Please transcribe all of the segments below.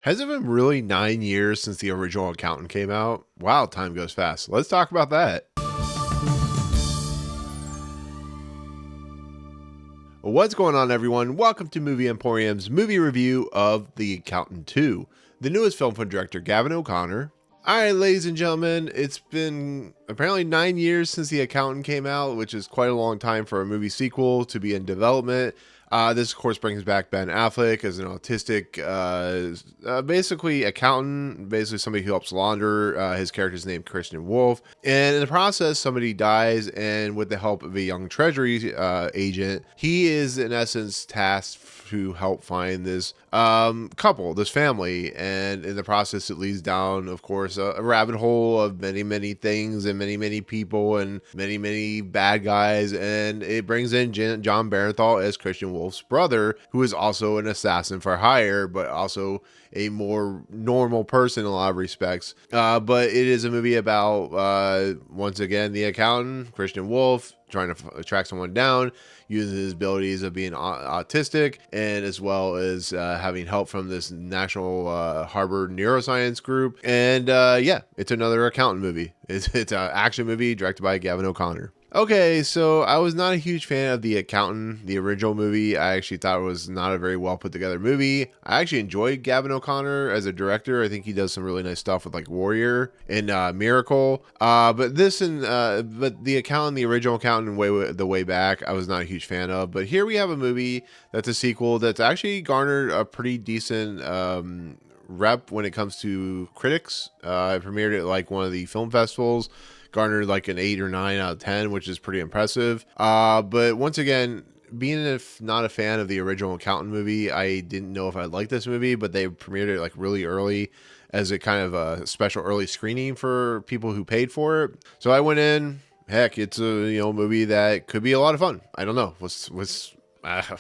Has it been really 9 years since the original Accountant came out? Wow, time goes fast. Let's talk about that. What's going on, everyone? Welcome to Movie Emporium's movie review of The Accountant 2, the newest film from director Gavin O'Connor. All right, ladies and gentlemen, it's been apparently 9 years since The Accountant came out, which is quite a long time for a movie sequel to be in development. This, of course, brings back Ben Affleck as an autistic, basically accountant, basically somebody who helps launder. His character's named Christian Wolf. And in the process, somebody dies, and with the help of a young Treasury agent, he is, in essence, tasked to help find this couple, this family. And in the process, it leads down, of course, a rabbit hole of many, many things and many, many people and many, many bad guys. And it brings in John Berenthal as Christian Wolf's brother, who is also an assassin for hire, but also a more normal person in a lot of respects. But it is a movie about, once again, the accountant, Christian Wolf, trying to track someone down, using his abilities of being autistic, and as well as having help from this National Harvard neuroscience group. And yeah, it's another accountant movie. It's an action movie directed by Gavin O'Connor. Okay, so I was not a huge fan of The Accountant, the original movie. I actually thought it was not a very well put together movie. I actually enjoyed Gavin O'Connor as a director. I think he does some really nice stuff with like Warrior and Miracle. But The Accountant, the original Accountant, the way back, I was not a huge fan of. But here we have a movie that's a sequel that's actually garnered a pretty decent rep when it comes to critics. I premiered at like one of the film festivals, garnered like an 8 or 9 out of 10, which is pretty impressive. But once again, being not a fan of the original Accountant movie, I didn't know if I'd like this movie, but they premiered it like really early as a kind of a special early screening for people who paid for it. So I went in. Heck, it's a movie that could be a lot of fun. I don't know.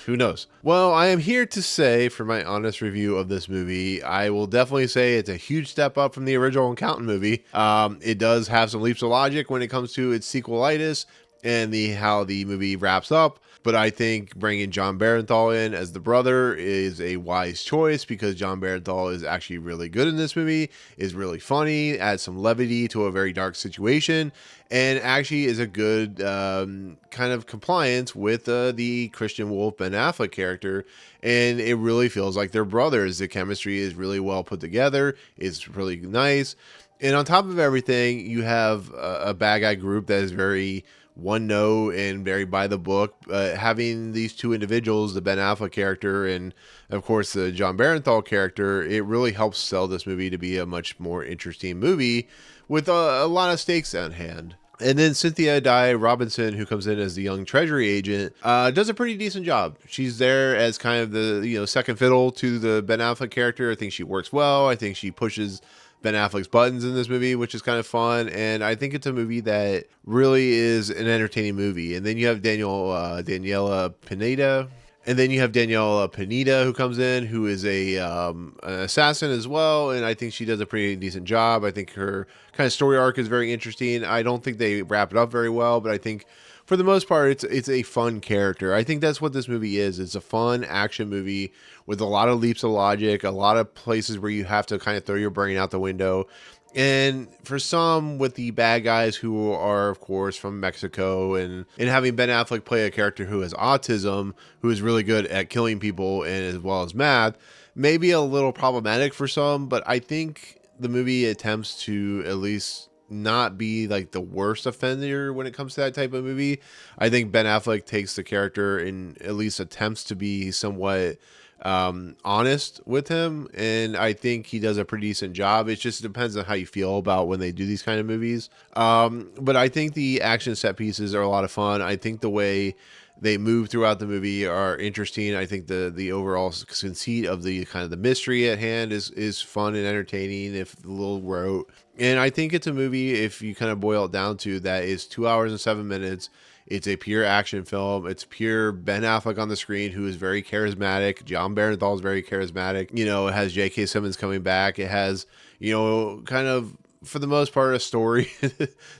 Who knows? Well, I am here to say, for my honest review of this movie, I will definitely say it's a huge step up from the original Accountant movie. It does have some leaps of logic when it comes to its sequelitis and how the movie wraps up. But I think bringing John Berenthal in as the brother is a wise choice, because John Berenthal is actually really good in this movie, is really funny, adds some levity to a very dark situation, and actually is a good kind of compliance with the Christian Wolf Ben Affleck character. And it really feels like they're brothers. The chemistry is really well put together. It's really nice. And on top of everything, you have a bad guy group that is very one note and very by the book. Having these two individuals, the Ben Affleck character and of course the John Berenthal character, it really helps sell this movie to be a much more interesting movie with a lot of stakes at hand. And then Cynthia Addai-Robinson, who comes in as the young Treasury agent, does a pretty decent job. She's there as kind of the second fiddle to the Ben Affleck character. I think she works well. I think she pushes Ben Affleck's buttons in this movie, which is kind of fun. And I think it's a movie that really is an entertaining movie. And then you have Daniella Pineda. And then you have Daniella Pineda, who comes in, who is an assassin as well. And I think she does a pretty decent job. I think her kind of story arc is very interesting. I don't think they wrap it up very well, but I think for the most part, it's a fun character. I think that's what this movie is. It's a fun action movie with a lot of leaps of logic, a lot of places where you have to kind of throw your brain out the window. And for some, with the bad guys who are, of course, from Mexico, and having Ben Affleck play a character who has autism, who is really good at killing people and as well as math, may be a little problematic for some. But I think the movie attempts to at least not be like the worst offender when it comes to that type of movie. I think Ben Affleck takes the character and at least attempts to be somewhat honest with him, and I think he does a pretty decent job. It just depends on how you feel about when they do these kind of movies. But I think the action set pieces are a lot of fun. I think the way they move throughout the movie are interesting. I think the overall conceit of the kind of the mystery at hand is fun and entertaining, if a little rote. And I think it's a movie, if you kind of boil it down to, that is 2 hours and 7 minutes. It's a pure action film. It's pure Ben Affleck on the screen, who is very charismatic. John Berenthal is very charismatic. It has J.K. Simmons coming back. It has, kind of for the most part, a story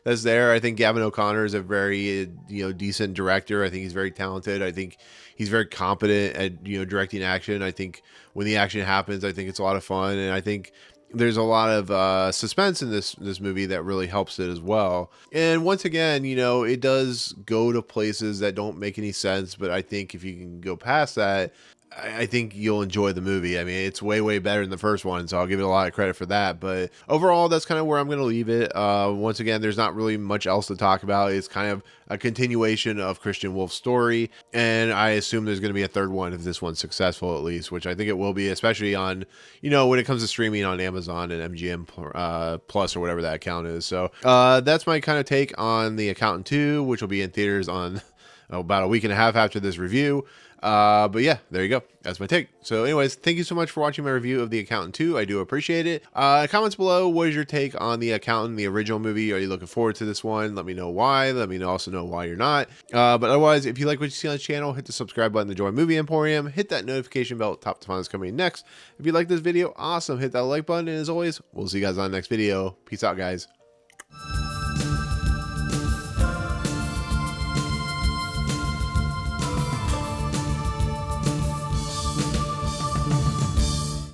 that's there. I think Gavin O'Connor is a very, decent director. I think he's very talented. I think he's very competent at, directing action. I think when the action happens, I think it's a lot of fun. And I think there's a lot of suspense in this movie that really helps it as well. And once again, it does go to places that don't make any sense. But I think if you can go past that, I think you'll enjoy the movie. I mean, it's way, way better than the first one, so I'll give it a lot of credit for that. But overall, that's kind of where I'm going to leave it. Once again, there's not really much else to talk about. It's kind of a continuation of Christian Wolf's story, and I assume there's going to be a third one if this one's successful, at least, which I think it will be, especially on, when it comes to streaming on Amazon and MGM Plus or whatever that account is. So that's my kind of take on The Accountant 2, which will be in theaters on about a week and a half after this review. But yeah, there you go. That's my take. So anyways, thank you so much for watching my review of The Accountant 2. I do appreciate it. Comments below, what is your take on The Accountant, the original movie? Are you looking forward to this one? Let me know why. Let me also know why you're not. But otherwise, if you like what you see on the channel, hit the subscribe button to join Movie Emporium. Hit that notification bell at the top to find what's coming next. If you like this video, awesome. Hit that like button. And as always, we'll see you guys on the next video. Peace out, guys.